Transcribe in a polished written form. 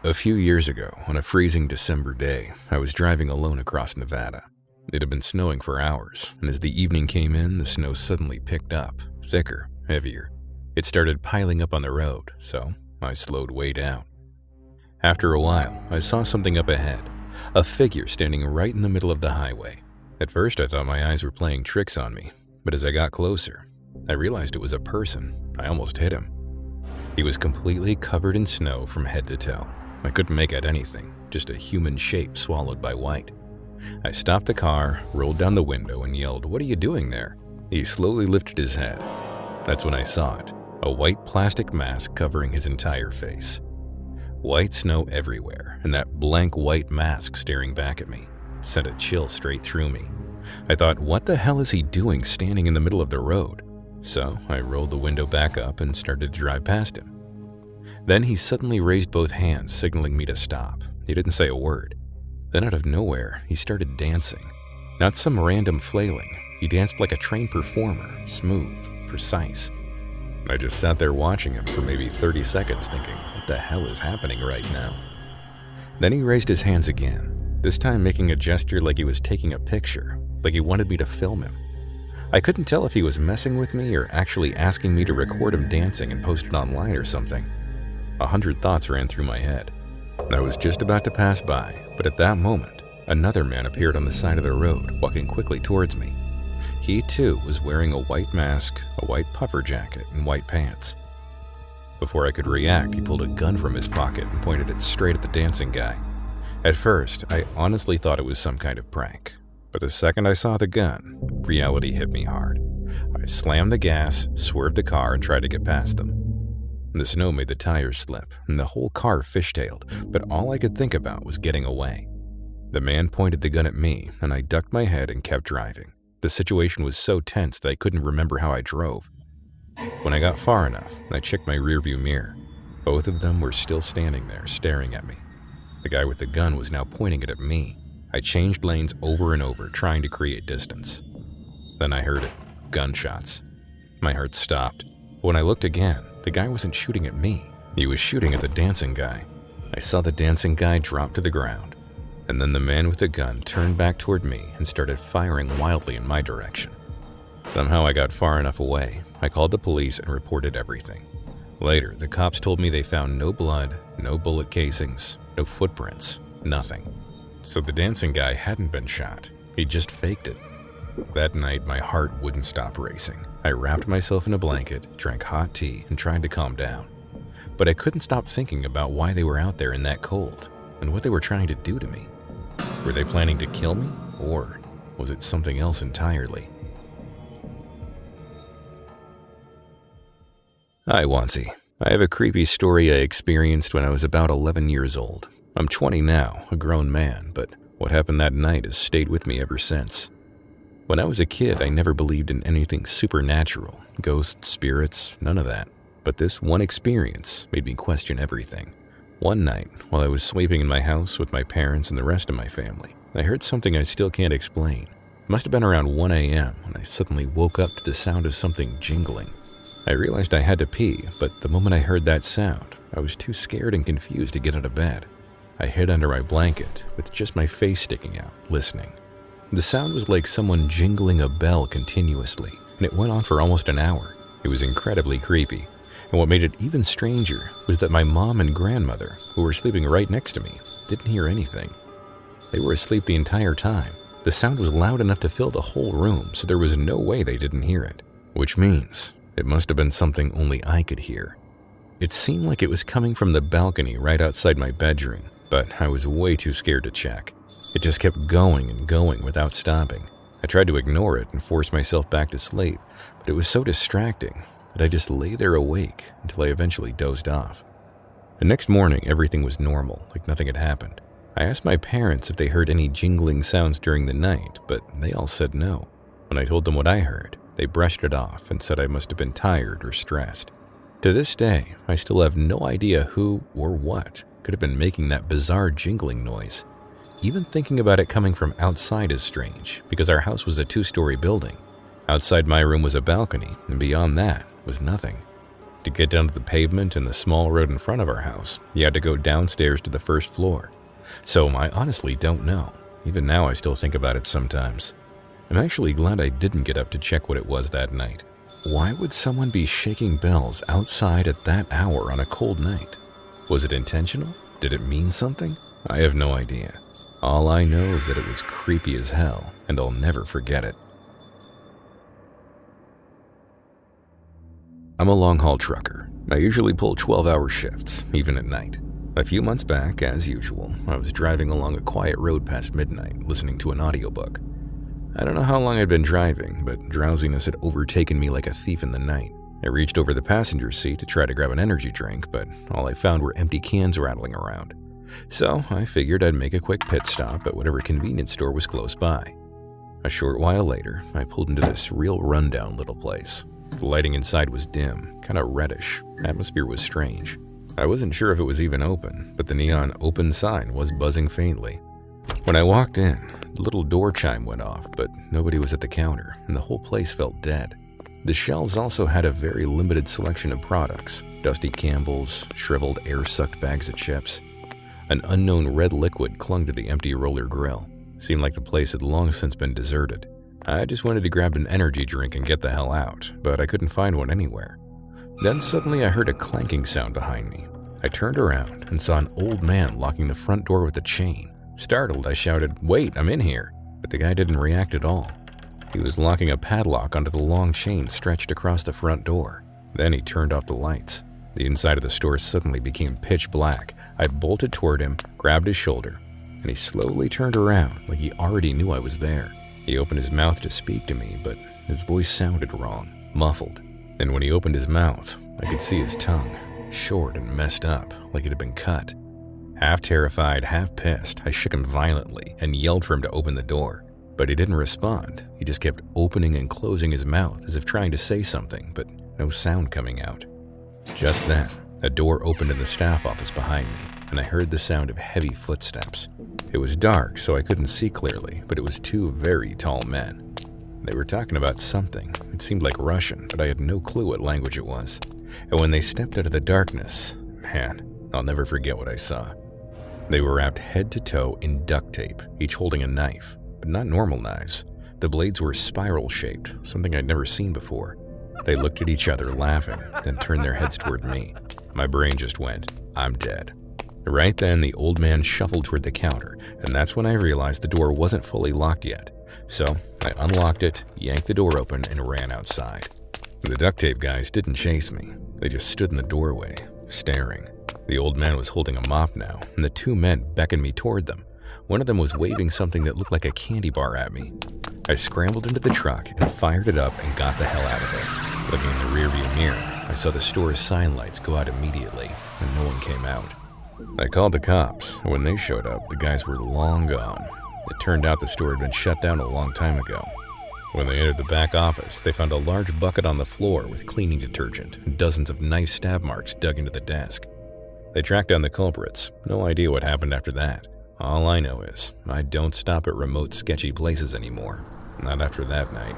A few years ago, on a freezing December day, I was driving alone across Nevada. It had been snowing for hours, and as the evening came in, the snow suddenly picked up, thicker, heavier. It started piling up on the road, so I slowed way down. After a while, I saw something up ahead, a figure standing right in the middle of the highway. At first, I thought my eyes were playing tricks on me, but as I got closer, I realized it was a person. I almost hit him. He was completely covered in snow from head to toe. I couldn't make out anything, just a human shape swallowed by white. I stopped the car, rolled down the window, and yelled, "What are you doing there?" He slowly lifted his head. That's when I saw it, a white plastic mask covering his entire face. White snow everywhere, and that blank white mask staring back at me. It sent a chill straight through me. I thought, what the hell is he doing standing in the middle of the road? So I rolled the window back up and started to drive past him. Then he suddenly raised both hands, signaling me to stop. He didn't say a word. Then out of nowhere, he started dancing. Not some random flailing. He danced like a trained performer, smooth, precise. I just sat there watching him for maybe 30 seconds thinking, what the hell is happening right now? Then he raised his hands again, this time making a gesture like he was taking a picture, like he wanted me to film him. I couldn't tell if he was messing with me or actually asking me to record him dancing and post it online or something. 100 thoughts ran through my head. I was just about to pass by, but at that moment, another man appeared on the side of the road, walking quickly towards me. He too was wearing a white mask, a white puffer jacket, and white pants. Before I could react, he pulled a gun from his pocket and pointed it straight at the dancing guy. At first, I honestly thought it was some kind of prank, but the second I saw the gun, reality hit me hard. I slammed the gas, swerved the car, and tried to get past them. The snow made the tires slip, and the whole car fishtailed, but all I could think about was getting away. The man pointed the gun at me, and I ducked my head and kept driving. The situation was so tense that I couldn't remember how I drove. When I got far enough, I checked my rearview mirror. Both of them were still standing there, staring at me. The guy with the gun was now pointing it at me. I changed lanes over and over, trying to create distance. Then I heard it, gunshots. My heart stopped. When I looked again, the guy wasn't shooting at me. He was shooting at the dancing guy. I saw the dancing guy drop to the ground, and then the man with the gun turned back toward me and started firing wildly in my direction. Somehow I got far enough away. I called the police and reported everything. Later, the cops told me they found no blood, no bullet casings, no footprints, nothing. So the dancing guy hadn't been shot. He just faked it. That night, my heart wouldn't stop racing. I wrapped myself in a blanket, drank hot tea, and tried to calm down. But I couldn't stop thinking about why they were out there in that cold, and what they were trying to do to me. Were they planning to kill me, or was it something else entirely? Hi, Wansi. I have a creepy story I experienced when I was about 11 years old. I'm 20 now, a grown man, but what happened that night has stayed with me ever since. When I was a kid, I never believed in anything supernatural, ghosts, spirits, none of that. But this one experience made me question everything. One night, while I was sleeping in my house with my parents and the rest of my family, I heard something I still can't explain. It must have been around 1 a.m. when I suddenly woke up to the sound of something jingling. I realized I had to pee, but the moment I heard that sound, I was too scared and confused to get out of bed. I hid under my blanket, with just my face sticking out, listening. The sound was like someone jingling a bell continuously, and it went on for almost an hour. It was incredibly creepy, and what made it even stranger was that my mom and grandmother, who were sleeping right next to me, didn't hear anything. They were asleep the entire time. The sound was loud enough to fill the whole room, so there was no way they didn't hear it, which means it must have been something only I could hear. It seemed like it was coming from the balcony right outside my bedroom, but I was way too scared to check. It just kept going and going without stopping. I tried to ignore it and force myself back to sleep, but it was so distracting that I just lay there awake until I eventually dozed off. The next morning, everything was normal, like nothing had happened. I asked my parents if they heard any jingling sounds during the night, but they all said no. When I told them what I heard, they brushed it off and said I must have been tired or stressed. To this day, I still have no idea who or what could have been making that bizarre jingling noise. Even thinking about it coming from outside is strange, because our house was a 2-story building. Outside my room was a balcony, and beyond that was nothing. To get down to the pavement and the small road in front of our house, you had to go downstairs to the first floor. So I honestly don't know. Even now I still think about it sometimes. I'm actually glad I didn't get up to check what it was that night. Why would someone be shaking bells outside at that hour on a cold night? Was it intentional? Did it mean something? I have no idea. All I know is that it was creepy as hell, and I'll never forget it. I'm a long-haul trucker. I usually pull 12-hour shifts, even at night. A few months back, as usual, I was driving along a quiet road past midnight, listening to an audiobook. I don't know how long I'd been driving, but drowsiness had overtaken me like a thief in the night. I reached over the passenger seat to try to grab an energy drink, but all I found were empty cans rattling around. So I figured I'd make a quick pit stop at whatever convenience store was close by. A short while later, I pulled into this real rundown little place. The lighting inside was dim, kind of reddish. Atmosphere was strange. I wasn't sure if it was even open, but the neon open sign was buzzing faintly. When I walked in, the little door chime went off, but nobody was at the counter, and the whole place felt dead. The shelves also had a very limited selection of products: dusty Campbell's, shriveled air-sucked bags of chips. An unknown red liquid clung to the empty roller grill. Seemed like the place had long since been deserted. I just wanted to grab an energy drink and get the hell out, but I couldn't find one anywhere. Then suddenly I heard a clanking sound behind me. I turned around and saw an old man locking the front door with a chain. Startled, I shouted, "Wait, I'm in here!" But the guy didn't react at all. He was locking a padlock onto the long chain stretched across the front door. Then he turned off the lights. The inside of the store suddenly became pitch black. I bolted toward him, grabbed his shoulder, and he slowly turned around like he already knew I was there. He opened his mouth to speak to me, but his voice sounded wrong, muffled. And when he opened his mouth, I could see his tongue, short and messed up, like it had been cut. Half terrified, half pissed, I shook him violently and yelled for him to open the door. But he didn't respond. He just kept opening and closing his mouth as if trying to say something, but no sound coming out. Just then, a door opened in the staff office behind me, and I heard the sound of heavy footsteps. It was dark, so I couldn't see clearly, but it was two very tall men. They were talking about something. It seemed like Russian, but I had no clue what language it was. And when they stepped out of the darkness, man, I'll never forget what I saw. They were wrapped head to toe in duct tape, each holding a knife, but not normal knives. The blades were spiral-shaped, something I'd never seen before. They looked at each other laughing, then turned their heads toward me. My brain just went, I'm dead. Right then, the old man shuffled toward the counter, and that's when I realized the door wasn't fully locked yet. So I unlocked it, yanked the door open, and ran outside. The duct tape guys didn't chase me. They just stood in the doorway, staring. The old man was holding a mop now, and the two men beckoned me toward them. One of them was waving something that looked like a candy bar at me. I scrambled into the truck and fired it up and got the hell out of there. Looking in the rearview mirror, I saw the store's sign lights go out immediately, and no one came out. I called the cops, and when they showed up, the guys were long gone. It turned out the store had been shut down a long time ago. When they entered the back office, they found a large bucket on the floor with cleaning detergent and dozens of knife stab marks dug into the desk. They tracked down the culprits. No idea what happened after that. All I know is I don't stop at remote, sketchy places anymore. Not after that night.